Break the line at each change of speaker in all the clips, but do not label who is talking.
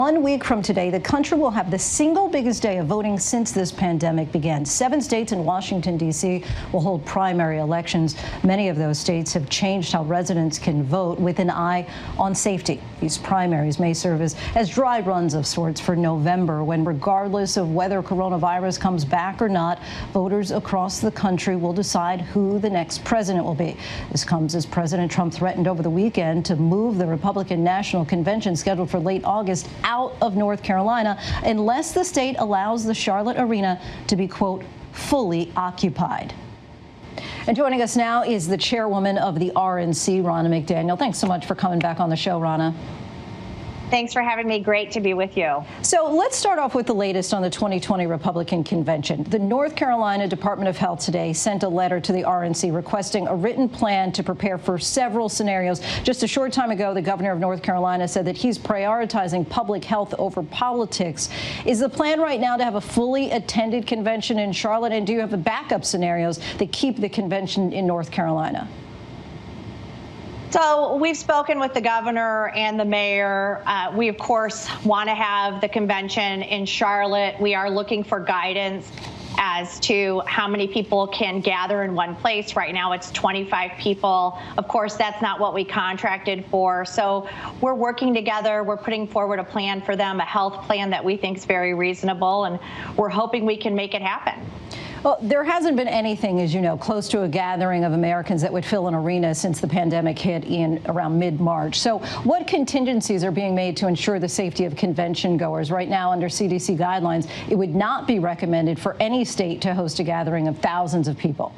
1 week from today, the country will have the single biggest day of voting since this pandemic began. 7 states and Washington, D.C. will hold primary elections. Many of those states have changed how residents can vote with an eye on safety. These primaries may serve as dry runs of sorts for November, when, regardless of whether coronavirus comes back or not, voters across the country will decide who the next president will be. This comes as President Trump threatened over the weekend to move the Republican National Convention scheduled for late August out of North Carolina unless the state allows the Charlotte arena to be, quote, fully occupied. And joining us now is the chairwoman of the RNC, Ronna McDaniel. Thanks so much for coming back on the show, Ronna.
Thanks for having me. Great to be with you.
So let's start off with the latest on the 2020 Republican convention. The North Carolina Department of Health today sent a letter to the RNC requesting a written plan to prepare for several scenarios. Just a short time ago, the governor of North Carolina said that he's prioritizing public health over politics. Is the plan right now to have a fully attended convention in Charlotte? And do you have the backup scenarios that keep the convention in North Carolina?
So we've spoken with the governor and the mayor. We, of course, want to have the convention in Charlotte. We are looking for guidance as to how many people can gather in one place. Right now, it's 25 people. Of course, that's not what we contracted for. So we're working together. We're putting forward a plan for them, a health plan that we think is very reasonable, and we're hoping we can make it happen.
Well, there hasn't been anything, as you know, close to a gathering of Americans that would fill an arena since the pandemic hit in around mid-March. So what contingencies are being made to ensure the safety of convention goers? Right now, under CDC guidelines, it would not be recommended for any state to host a gathering of thousands of people.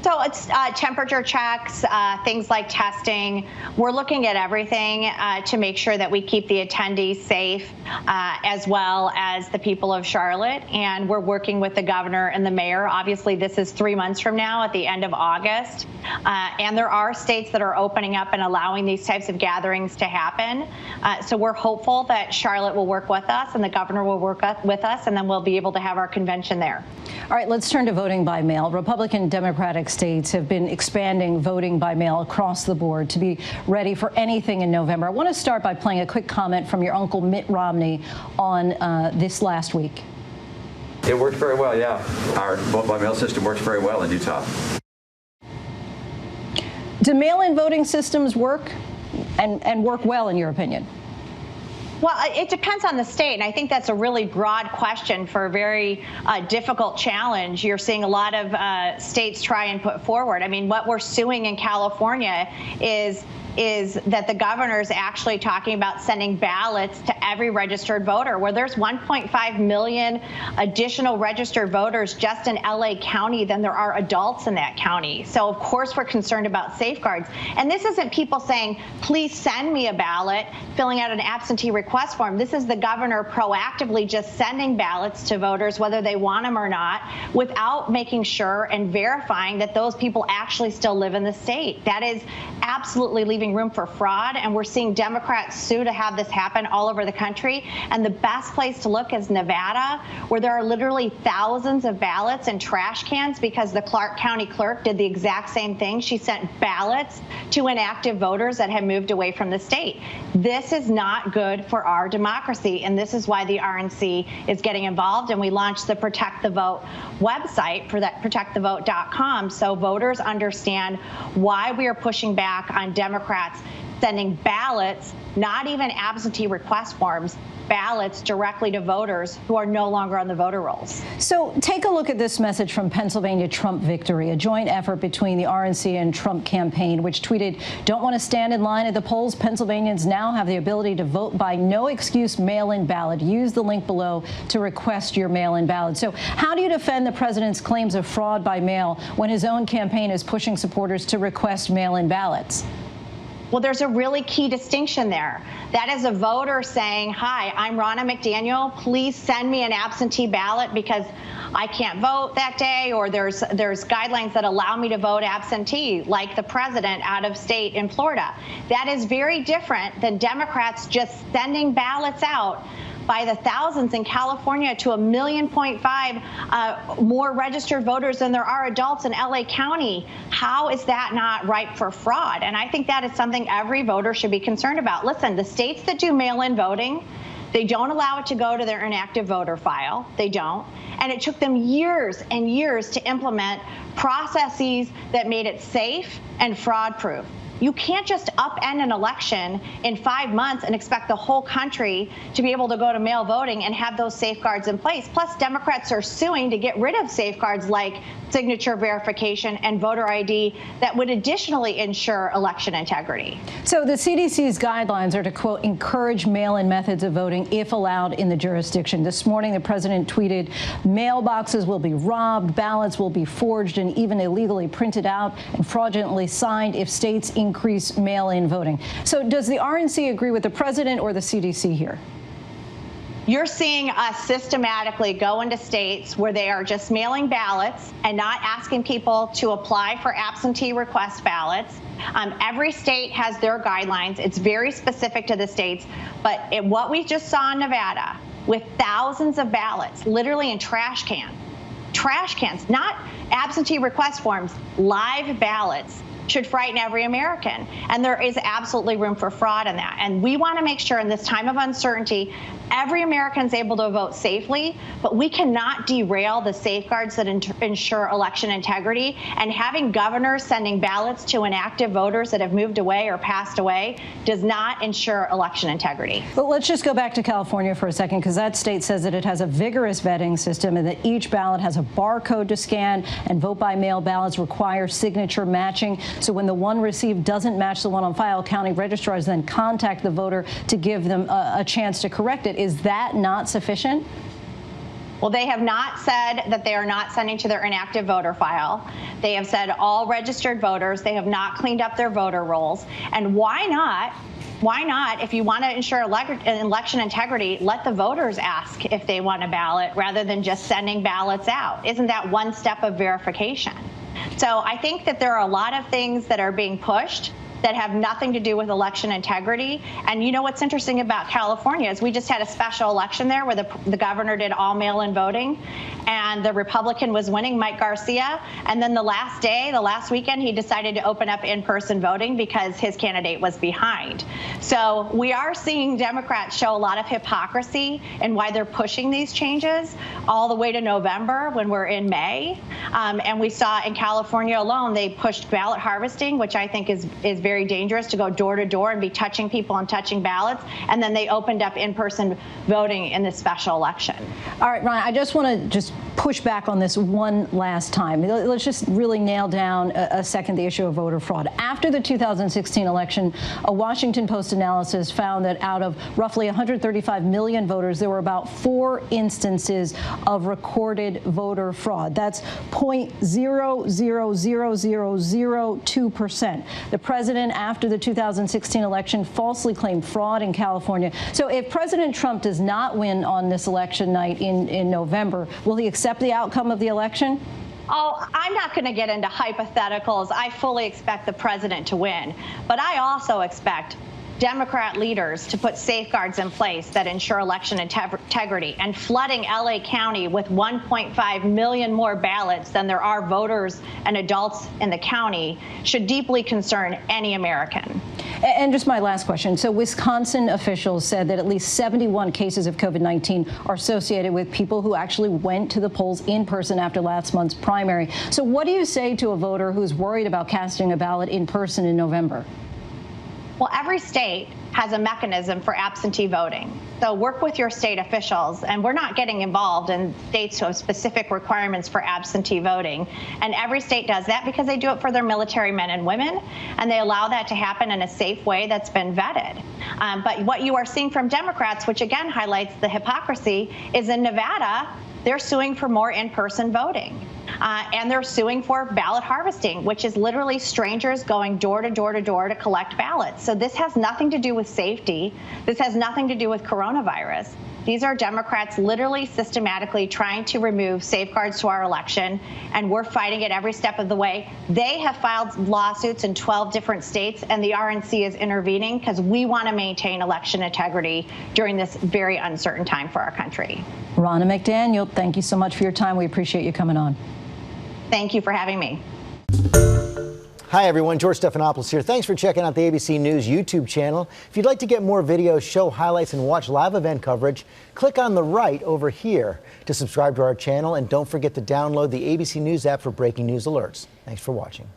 So it's temperature checks, things like testing. We're looking at everything to make sure that we keep the attendees safe, as well as the people of Charlotte. And we're working with the governor and the mayor. Obviously, this is 3 months from now at the end of August. And there are states that are opening up and allowing these types of gatherings to happen. So we're hopeful that Charlotte will work with us and the governor will work with us, and then we'll be able to have our convention there.
All right, let's turn to voting by mail. Republican and Democratic states have been expanding voting by mail across the board to be ready for anything in November. I want to start by playing a quick comment from your uncle Mitt Romney on this last week.
It works very well, yeah. Our vote by mail system works very well in Utah.
Do mail-in voting systems work and work well, in your opinion?
Well, it depends on the state, and I think that's a really broad question for a very difficult challenge you're seeing a lot of states try and put forward. I mean, what we're suing in California is that the governor is actually talking about sending ballots to every registered voter, where there's 1.5 million additional registered voters just in LA County than there are adults in that county. So, of course, we're concerned about safeguards. And this isn't people saying, please send me a ballot, filling out an absentee request form. This is the governor proactively just sending ballots to voters, whether they want them or not, without making sure and verifying that those people actually still live in the state. That is absolutely leaving room for fraud, and we're seeing Democrats sue to have this happen all over the country. And the best place to look is Nevada, where there are literally thousands of ballots in trash cans because the Clark County clerk did the exact same thing. She sent ballots to inactive voters that had moved away from the state. This is not good for our democracy, and this is why the RNC is getting involved. And we launched the Protect the Vote website for that, protectthevote.com, so voters understand why we are pushing back on Democrats sending ballots, not even absentee request forms, ballots directly to voters who are no longer on the voter rolls.
So take a look at this message from Pennsylvania Trump Victory, a joint effort between the RNC and Trump campaign, which tweeted, "Don't want to stand in line at the polls? Pennsylvanians now have the ability to vote by no excuse mail-in ballot. Use the link below to request your mail-in ballot." So how do you defend the president's claims of fraud by mail when his own campaign is pushing supporters to request mail-in ballots?
Well, there's a really key distinction there. That is a voter saying, hi, I'm Ronna McDaniel. Please send me an absentee ballot because I can't vote that day, or there's guidelines that allow me to vote absentee, like the president out of state in Florida. That is very different than Democrats just sending ballots out by the thousands in California to 1.5 million more registered voters than there are adults in LA County. How is that not ripe for fraud? And I think that is something every voter should be concerned about. Listen, the states that do mail-in voting, they don't allow it to go to their inactive voter file. They don't. And it took them years and years to implement processes that made it safe and fraud-proof. You can't just upend an election in 5 months and expect the whole country to be able to go to mail voting and have those safeguards in place. Plus, Democrats are suing to get rid of safeguards like signature verification and voter ID that would additionally ensure election integrity.
So the CDC's guidelines are to, quote, encourage mail-in methods of voting if allowed in the jurisdiction. This morning, the president tweeted, mailboxes will be robbed, ballots will be forged and even illegally printed out and fraudulently signed if states increase mail-in voting. So does the RNC agree with the president or the CDC here?
You're seeing us systematically go into states where they are just mailing ballots and not asking people to apply for absentee request ballots. Every state has their guidelines. It's very specific to the states. But what we just saw in Nevada with thousands of ballots, literally in trash cans, not absentee request forms, live ballots, should frighten every American. And there is absolutely room for fraud in that. And we want to make sure in this time of uncertainty, every American is able to vote safely, but we cannot derail the safeguards that ensure election integrity. And having governors sending ballots to inactive voters that have moved away or passed away does not ensure election integrity.
But let's just go back to California for a second, because that state says that it has a vigorous vetting system and that each ballot has a barcode to scan, and vote-by-mail ballots require signature matching. So when the one received doesn't match the one on file, county registrars then contact the voter to give them a chance to correct it. Is that not sufficient?
Well, they have not said that they are not sending to their inactive voter file. They have said all registered voters. They have not cleaned up their voter rolls. And why not? Why not, if you want to ensure election integrity, let the voters ask if they want a ballot rather than just sending ballots out? Isn't that one step of verification? So I think that there are a lot of things that are being pushed that have nothing to do with election integrity. And you know what's interesting about California is we just had a special election there where the governor did all mail-in voting and the Republican was winning, Mike Garcia. And then the last weekend, he decided to open up in-person voting because his candidate was behind. So we are seeing Democrats show a lot of hypocrisy in why they're pushing these changes all the way to November when we're in May. And we saw in California alone, they pushed ballot harvesting, which I think is very dangerous, to go door to door and be touching people and touching ballots. And then they opened up in-person voting in this special election.
All right, Ronna, I just want to push back on this one last time. Let's just really nail down a second the issue of voter fraud. After the 2016 election, a Washington Post analysis found that out of roughly 135 million voters, there were about 4 instances of recorded voter fraud. That's 0.000002%. The president, after the 2016 election, falsely claimed fraud in California. So if President Trump does not win on this election night in November, will he accept the outcome of the election?
Oh, I'm not going to get into hypotheticals. I fully expect the president to win. But I also expect Democrat leaders to put safeguards in place that ensure election integrity. And flooding LA County with 1.5 million more ballots than there are voters and adults in the county should deeply concern any American.
And just my last question. So Wisconsin officials said that at least 71 cases of COVID-19 are associated with people who actually went to the polls in person after last month's primary. So what do you say to a voter who's worried about casting a ballot in person in November?
Well, every state has a mechanism for absentee voting. So work with your state officials, and we're not getting involved in states who have specific requirements for absentee voting. And every state does that because they do it for their military men and women, and they allow that to happen in a safe way that's been vetted. But what you are seeing from Democrats, which again highlights the hypocrisy, is in Nevada, they're suing for more in-person voting. And they're suing for ballot harvesting, which is literally strangers going door to door to door to collect ballots. So this has nothing to do with safety. This has nothing to do with coronavirus. coronavirus. These are Democrats literally systematically trying to remove safeguards to our election, and we're fighting it every step of the way. They have filed lawsuits in 12 different states, and the RNC is intervening because we want to maintain election integrity during this very uncertain time for our country.
Ronna McDaniel, thank you so much for your time. We appreciate you coming on.
Thank you for having me.
Hi, everyone. George Stephanopoulos here. Thanks for checking out the ABC News YouTube channel. If you'd like to get more videos, show highlights, and watch live event coverage, click on the right over here to subscribe to our channel. And don't forget to download the ABC News app for breaking news alerts. Thanks for watching.